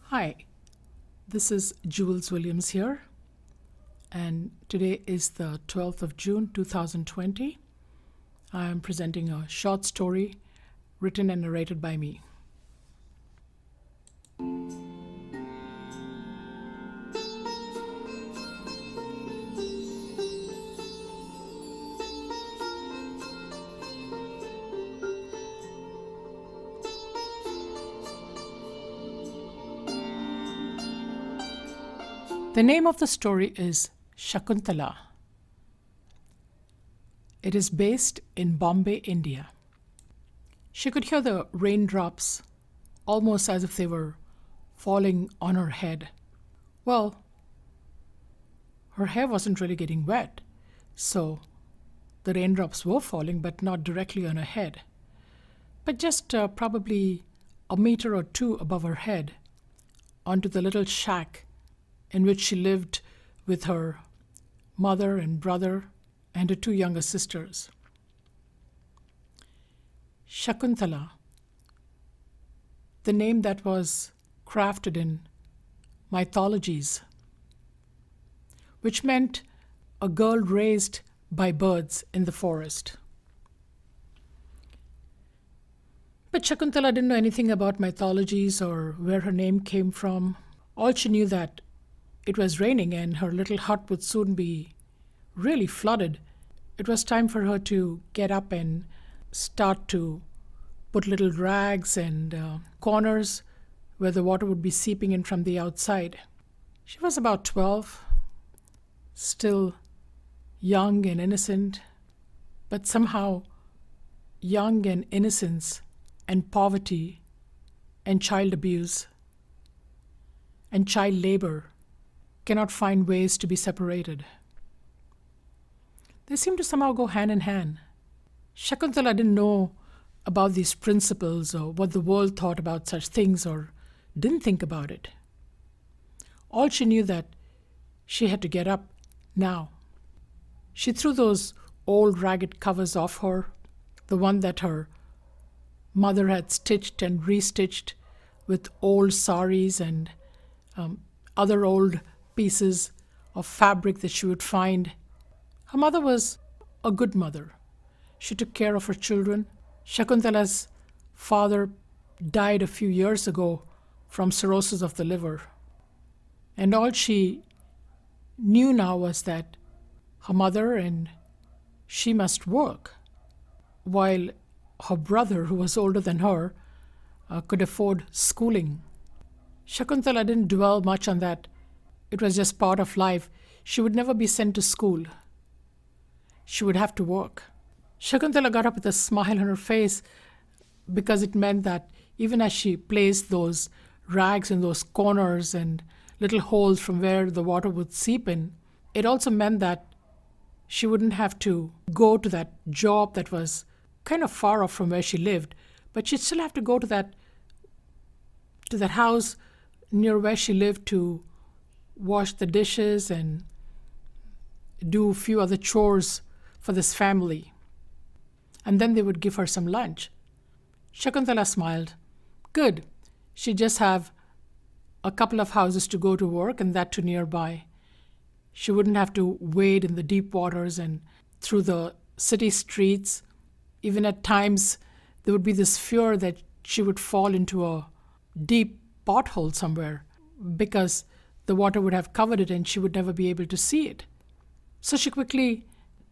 Hi, this is Jules Williams here, and today is the 12th of June 2020. I am presenting a short story written and narrated by me. The name of the story is Shakuntala. It is based in Bombay, India. She could hear the raindrops almost as if they were falling on her head. Well, her hair wasn't really getting wet, so the raindrops were falling, but not directly on her head, but just probably a meter or two above her head onto the little shack in which she lived with her mother and brother and her two younger sisters. Shakuntala, the name that was crafted in mythologies, which meant a girl raised by birds in the forest. But Shakuntala didn't know anything about mythologies or where her name came from. All she knew that it was raining and her little hut would soon be really flooded. It was time for her to get up and start to put little rags and corners where the water would be seeping in from the outside. She was about 12, still young and innocent, but somehow young and innocence and poverty and child abuse and child labor cannot find ways to be separated. They seem to somehow go hand in hand. Shakuntala didn't know about these principles or what the world thought about such things or didn't think about it. All she knew that she had to get up now. She threw those old ragged covers off her, the one that her mother had stitched and restitched with old saris and other old pieces of fabric that she would find. Her mother was a good mother. She took care of her children. Shakuntala's father died a few years ago from cirrhosis of the liver. And all she knew now was that her mother and she must work, while her brother, who was older than her, could afford schooling. Shakuntala didn't dwell much on that. It was just part of life. She would never be sent to school. She would have to work. Shakuntala got up with a smile on her face because it meant that even as she placed those rags in those corners and little holes from where the water would seep in, it also meant that she wouldn't have to go to that job that was kind of far off from where she lived, but she'd still have to go to that house near where she lived to wash the dishes and do a few other chores for this family. And then they would give her some lunch. Shakuntala smiled. Good. She'd just have a couple of houses to go to work, and that too nearby. She wouldn't have to wade in the deep waters and through the city streets. Even at times, there would be this fear that she would fall into a deep pothole somewhere because the water would have covered it and she would never be able to see it. So she quickly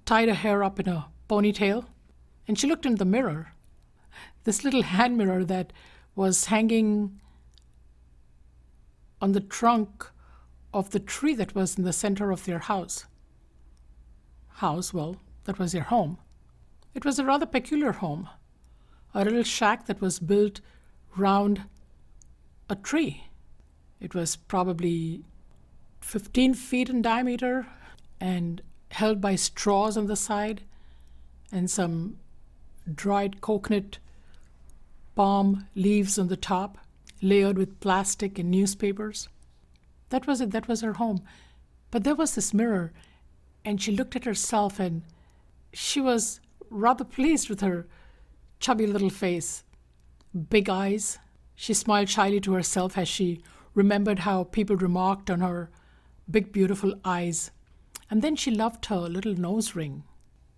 tied her hair up in a ponytail and she looked in the mirror, this little hand mirror that was hanging on the trunk of the tree that was in the center of their house. Well, that was their home. It was a rather peculiar home, a little shack that was built round a tree. It was probably 15 feet in diameter and held by straws on the side and some dried coconut palm leaves on the top, layered with plastic and newspapers. That was it. That was her home. But there was this mirror, and she looked at herself, and she was rather pleased with her chubby little face, big eyes. She smiled shyly to herself as she remembered how people remarked on her big, beautiful eyes. And then she loved her little nose ring.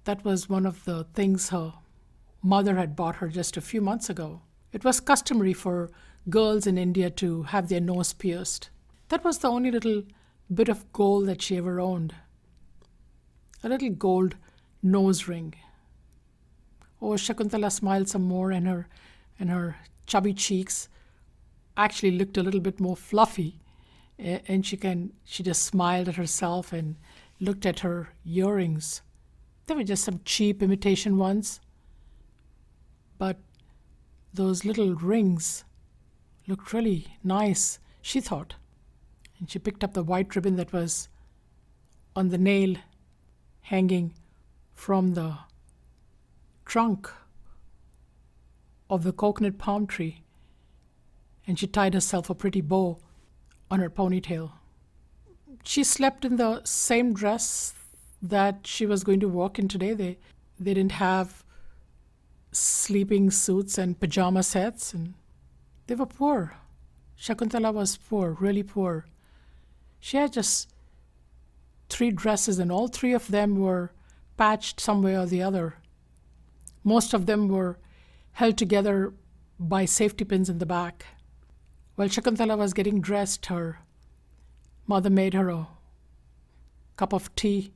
That was one of the things her mother had bought her just a few months ago. It was customary for girls in India to have their nose pierced. That was the only little bit of gold that she ever owned. A little gold nose ring. Oh, Shakuntala smiled some more, and her chubby cheeks actually looked a little bit more fluffy. And she just smiled at herself and looked at her earrings. They were just some cheap imitation ones. But those little rings looked really nice, she thought. And she picked up the white ribbon that was on the nail hanging from the trunk of the coconut palm tree, and she tied herself a pretty bow on her ponytail. She slept in the same dress that she was going to walk in today. They didn't have sleeping suits and pajama sets, and they were poor. Shakuntala was poor, really poor. She had just 3 dresses, and all 3 of them were patched some way or the other. Most of them were held together by safety pins in the back. While Shakuntala was getting dressed, her mother made her a cup of tea.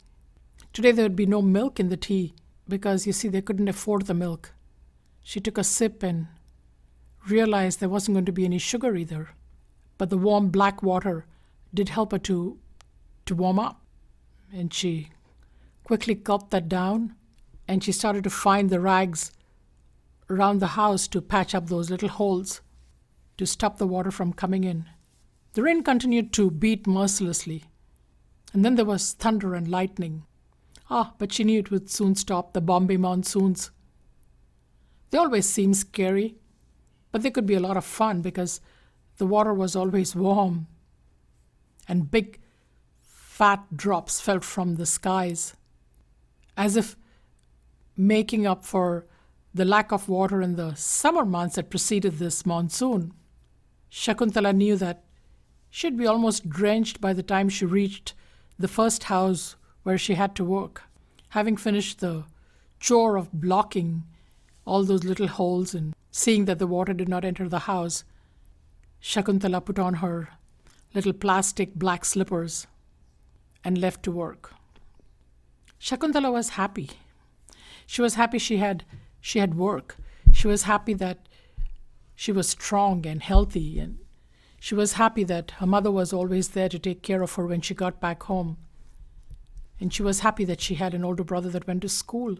Today there would be no milk in the tea because, you see, they couldn't afford the milk. She took a sip and realized there wasn't going to be any sugar either. But the warm black water did help her to warm up. And she quickly gulped that down, and she started to find the rags around the house to patch up those little holes to stop the water from coming in. The rain continued to beat mercilessly, and then there was thunder and lightning. But she knew it would soon stop. The Bombay monsoons, they always seem scary, but they could be a lot of fun because the water was always warm, and big fat drops fell from the skies, as if making up for the lack of water in the summer months that preceded this monsoon. Shakuntala knew that she'd be almost drenched by the time she reached the first house where she had to work. Having finished the chore of blocking all those little holes and seeing that the water did not enter the house, Shakuntala put on her little plastic black slippers and left to work. Shakuntala was happy. She was happy she had work. She was happy that she was strong and healthy, and she was happy that her mother was always there to take care of her when she got back home. And she was happy that she had an older brother that went to school.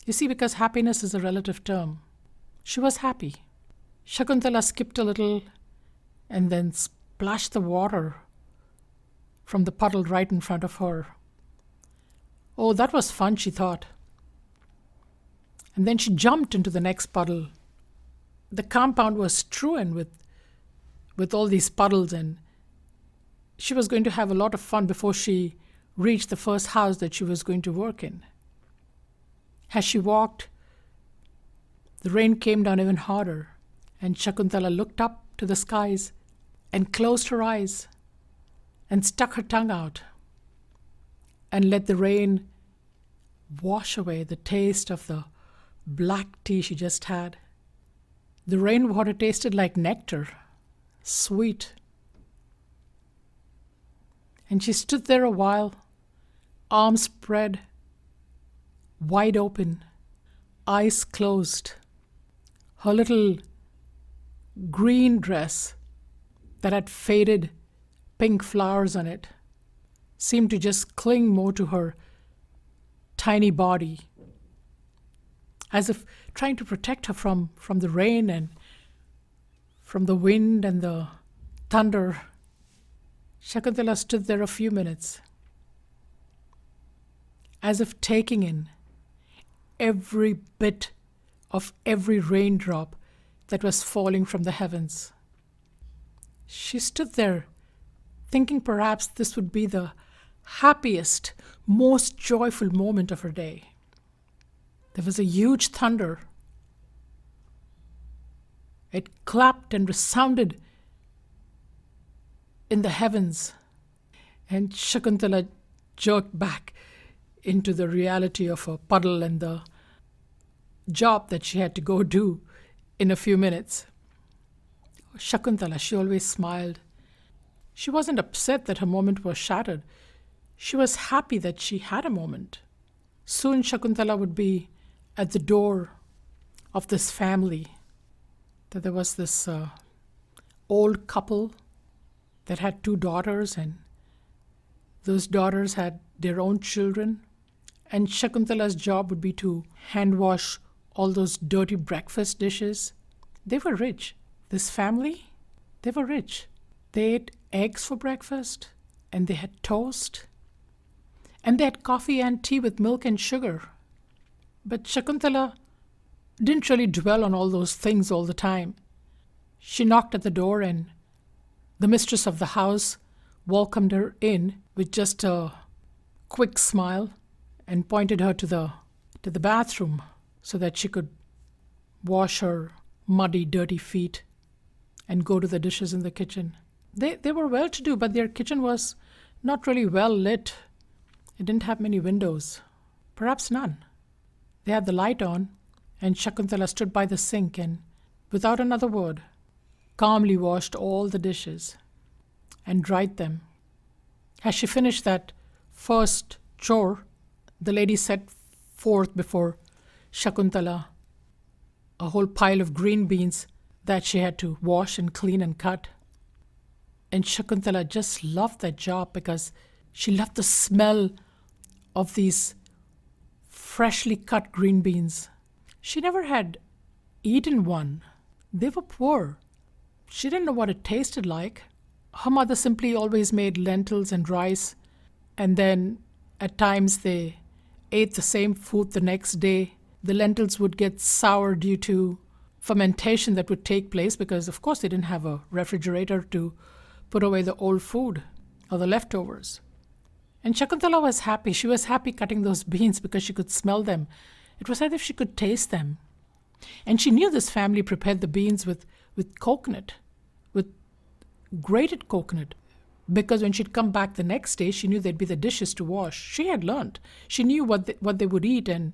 You see, because happiness is a relative term. She was happy. Shakuntala skipped a little and then splashed the water from the puddle right in front of her. Oh, that was fun, she thought. And then she jumped into the next puddle. The compound was strewn with all these puddles, and she was going to have a lot of fun before she reached the first house that she was going to work in. As she walked, the rain came down even harder, and Shakuntala looked up to the skies and closed her eyes and stuck her tongue out and let the rain wash away the taste of the black tea she just had. The rainwater tasted like nectar, sweet. And she stood there a while, arms spread, wide open, eyes closed. Her little green dress that had faded pink flowers on it seemed to just cling more to her tiny body, as if trying to protect her from the rain and from the wind and the thunder. Shakuntala stood there a few minutes, as if taking in every bit of every raindrop that was falling from the heavens. She stood there thinking perhaps this would be the happiest, most joyful moment of her day. There was a huge thunder. It clapped and resounded in the heavens. And Shakuntala jerked back into the reality of a puddle and the job that she had to go do in a few minutes. Shakuntala, she always smiled. She wasn't upset that her moment was shattered. She was happy that she had a moment. Soon Shakuntala would be at the door of this family. That there was this old couple that had 2 daughters, and those daughters had their own children. And Shakuntala's job would be to hand wash all those dirty breakfast dishes. They were rich. This family, they were rich. They ate eggs for breakfast, and they had toast, and they had coffee and tea with milk and sugar. But Shakuntala didn't really dwell on all those things all the time. She knocked at the door, and the mistress of the house welcomed her in with just a quick smile and pointed her to the bathroom so that she could wash her muddy, dirty feet and go to the dishes in the kitchen. They were well-to-do, but their kitchen was not really well lit. It didn't have many windows, perhaps none. They had the light on, and Shakuntala stood by the sink and, without another word, calmly washed all the dishes and dried them. As she finished that first chore, the lady set forth before Shakuntala a whole pile of green beans that she had to wash and clean and cut. And Shakuntala just loved that job because she loved the smell of these freshly cut green beans. She never had eaten one. They were poor. She didn't know what it tasted like. Her mother simply always made lentils and rice, and then at times they ate the same food the next day. The lentils would get sour due to fermentation that would take place because, of course, they didn't have a refrigerator to put away the old food or the leftovers. And Shakuntala was happy. She was happy cutting those beans because she could smell them. It was as if she could taste them. And she knew this family prepared the beans with coconut, with grated coconut, because when she'd come back the next day, she knew there'd be the dishes to wash. She had learned. She knew what they would eat and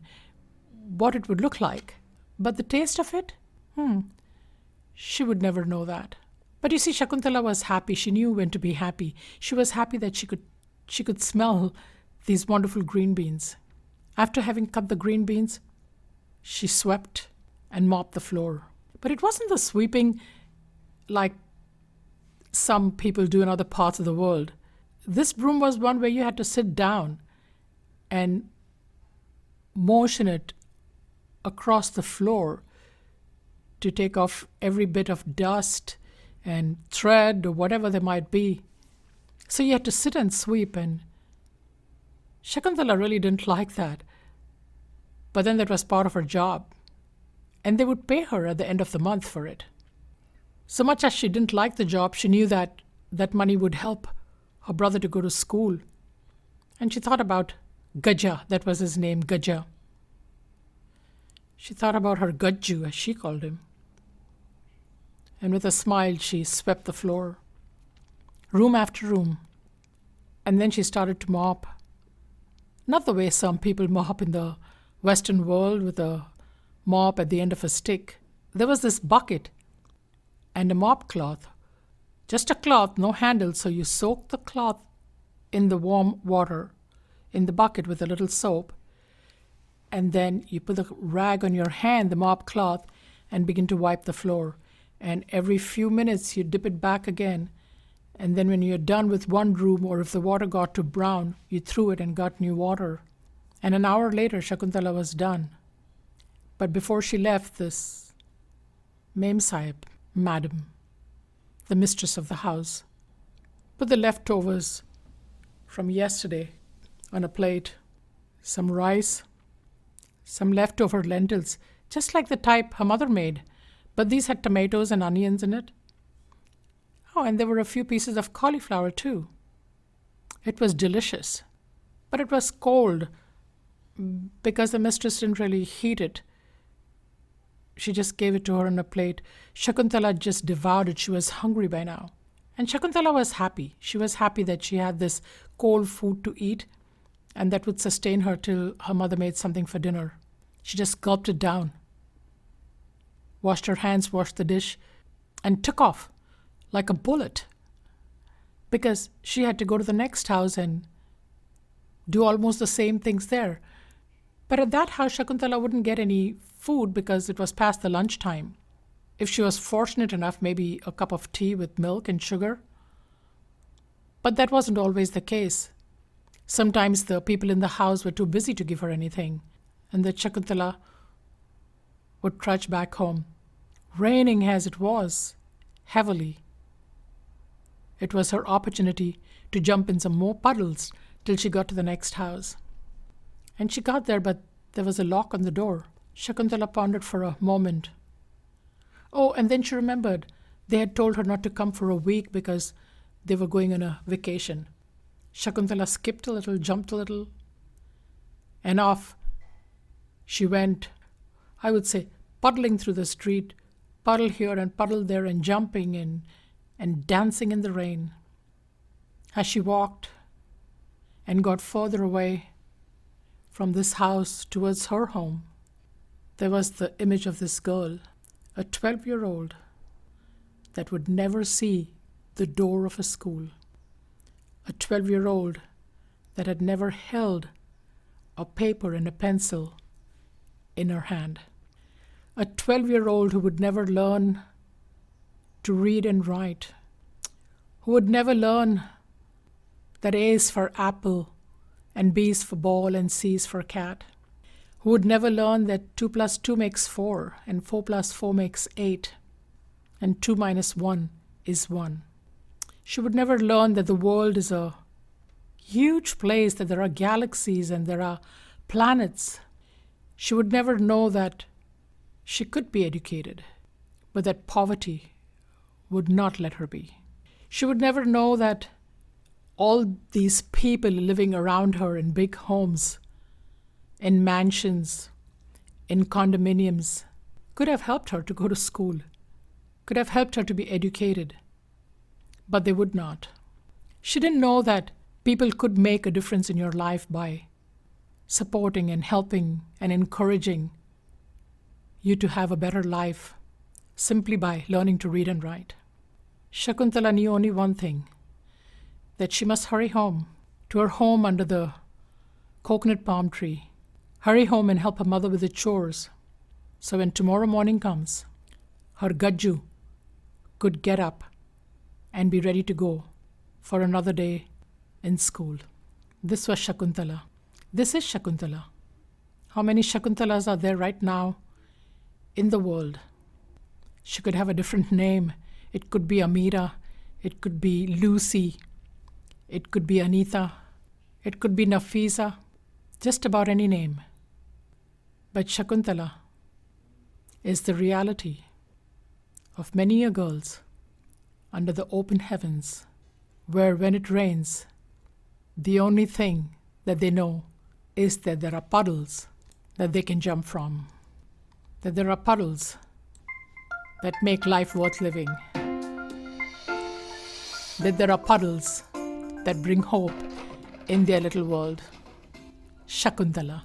what it would look like. But the taste of it? She would never know that. But you see, Shakuntala was happy. She knew when to be happy. She was happy that she could smell these wonderful green beans. After having cut the green beans, she swept and mopped the floor. But it wasn't the sweeping like some people do in other parts of the world. This broom was one where you had to sit down and motion it across the floor to take off every bit of dust and thread or whatever there might be. So you had to sit and sweep, and Shakuntala really didn't like that. But then that was part of her job, and they would pay her at the end of the month for it. So much as she didn't like the job, she knew that that money would help her brother to go to school. And she thought about Gaja, that was his name, Gaja. She thought about her Gajju, as she called him. And with a smile, she swept the floor, room after room. And then she started to mop. Not the way some people mop in the Western world with a mop at the end of a stick. There was this bucket and a mop cloth. Just a cloth, no handle, so you soak the cloth in the warm water in the bucket with a little soap, and then you put the rag on your hand, the mop cloth, and begin to wipe the floor. And every few minutes you dip it back again, and then when you're done with one room, or if the water got too brown, you threw it and got new water. And an hour later, Shakuntala was done. But before she left, this Mem Sahib, madam, the mistress of the house, put the leftovers from yesterday on a plate, some rice, some leftover lentils, just like the type her mother made, but these had tomatoes and onions in it. Oh, and there were a few pieces of cauliflower too. It was delicious, but it was cold because the mistress didn't really heat it. She just gave it to her on a plate. Shakuntala just devoured it. She was hungry by now. And Shakuntala was happy. She was happy that she had this cold food to eat and that would sustain her till her mother made something for dinner. She just gulped it down, washed her hands, washed the dish, and took off like a bullet because she had to go to the next house and do almost the same things there. But at that house, Shakuntala wouldn't get any food because it was past the lunchtime. If she was fortunate enough, maybe a cup of tea with milk and sugar. But that wasn't always the case. Sometimes the people in the house were too busy to give her anything, and the Shakuntala would trudge back home, raining as it was, heavily. It was her opportunity to jump in some more puddles till she got to the next house. And she got there, but there was a lock on the door. Shakuntala pondered for a moment. Oh, and then she remembered they had told her not to come for a week because they were going on a vacation. Shakuntala skipped a little, jumped a little, and off she went, I would say, puddling through the street, puddle here and puddle there, and jumping and dancing in the rain. As she walked and got further away from this house towards her home, there was the image of this girl, a 12-year-old that would never see the door of a school, a 12-year-old that had never held a paper and a pencil in her hand, a 12-year-old who would never learn to read and write, who would never learn that A is for apple and B is for ball and C is for cat, who would never learn that 2 plus 2 makes 4 and 4 plus 4 makes 8 and 2 minus 1 is 1. She would never learn that the world is a huge place, that there are galaxies and there are planets. She would never know that she could be educated, but that poverty would not let her be. She would never know that all these people living around her in big homes, in mansions, in condominiums, could have helped her to go to school, could have helped her to be educated, but they would not. She didn't know that people could make a difference in your life by supporting and helping and encouraging you to have a better life simply by learning to read and write. Shakuntala knew only one thing, that she must hurry home, to her home under the coconut palm tree, hurry home and help her mother with the chores, so when tomorrow morning comes, her Gajju could get up and be ready to go for another day in school. This was Shakuntala. This is Shakuntala. How many Shakuntalas are there right now in the world? She could have a different name. It could be Amira. It could be Lucy. It could be Anita. It could be Nafisa. Just about any name. But Shakuntala is the reality of many a girls under the open heavens, where when it rains, the only thing that they know is that there are puddles that they can jump from, that there are puddles that make life worth living, that there are puddles that bring hope in their little world. Shakuntala.